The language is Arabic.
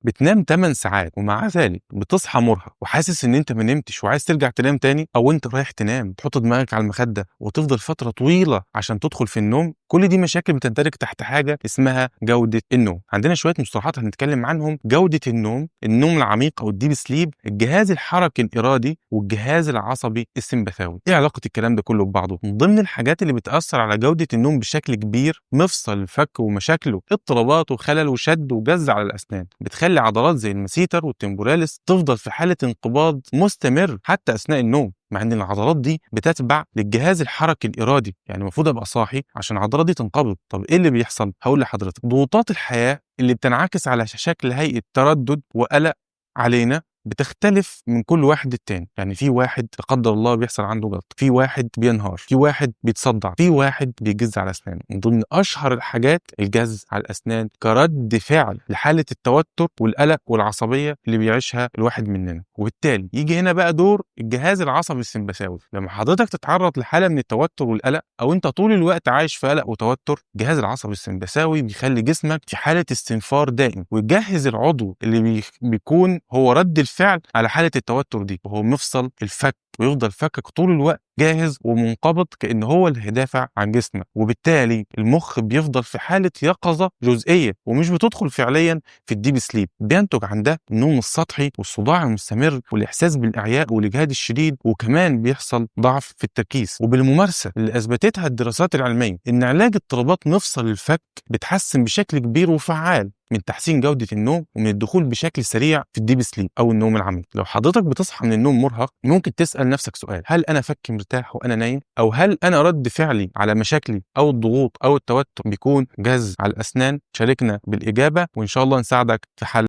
بتنام 8 ساعات ومع ذلك بتصحى مرهق وحاسس ان انت ما نمتش وعايز ترجع تنام تاني، او انت رايح تنام تحط دماغك على المخده وتفضل فتره طويله عشان تدخل في النوم، كل دي مشاكل بتندرج تحت حاجه اسمها جوده النوم. عندنا شويه مصطلحات هنتكلم عنهم: جوده النوم، النوم العميق او الديب سليب، الجهاز الحركي الارادي، والجهاز العصبي السمبثاوي. ايه علاقه الكلام ده كله ببعضه؟ من ضمن الحاجات اللي بتاثر على جوده النوم بشكل كبير مفصل الفك ومشاكله، اضطرابات وخلل وشد وجز على الاسنان، بتخلي عضلات زي المسيتر والتمبوراليس تفضل في حاله انقباض مستمر حتى اثناء النوم، مع ان العضلات دي بتتبع للجهاز الحركي الارادي. يعني المفروض ابقى صاحي عشان العضلات دي تنقبض. طب ايه اللي بيحصل؟ هقول لحضرتك: ضغوطات الحياه اللي بتنعكس على شكل هيئه تردد وقلق علينا بتختلف من كل واحد التاني. يعني في واحد لا قدر الله بيحصل عنده جلط، في واحد بينهار، في واحد بيتصدع، في واحد بيجز على اسنانه. من ضمن اشهر الحاجات الجز على الاسنان كرد فعل لحاله التوتر والقلق والعصبيه اللي بيعيشها الواحد مننا. وبالتالي يجي هنا بقى دور الجهاز العصبي السمبثاوي. لما حضرتك تتعرض لحاله من التوتر والقلق، او انت طول الوقت عايش في قلق وتوتر، الجهاز العصبي السمبثاوي بيخلي جسمك في حاله استنفار دائم، ويجهز العضو اللي بيكون هو رد الفعل على حاله التوتر دي، وهو مفصل الفك، ويفضل فكك طول الوقت جاهز ومنقبض كأن هو اللي هيدافع عن جسمك. وبالتالي المخ بيفضل في حالة يقظة جزئية ومش بتدخل فعليا في الديب سليب. بينتج عن ده النوم السطحي والصداع المستمر والإحساس بالإعياء والإجهاد الشديد، وكمان بيحصل ضعف في التركيز. وبالممارسة اللي أثبتتها الدراسات العلمية إن علاج اضطرابات مفصل الفك بتحسن بشكل كبير وفعال من تحسين جودة النوم ومن الدخول بشكل سريع في الديب سليب أو النوم العميق. لو حضرتك بتصحى من النوم مرهق، ممكن تسأل نفسك سؤال: هل أنا فكي مرتاح وأنا نايم؟ أو هل أنا رد فعلي على مشاكلي أو الضغوط أو التوتر بيكون جز على الأسنان؟ شاركنا بالإجابة وإن شاء الله نساعدك في حل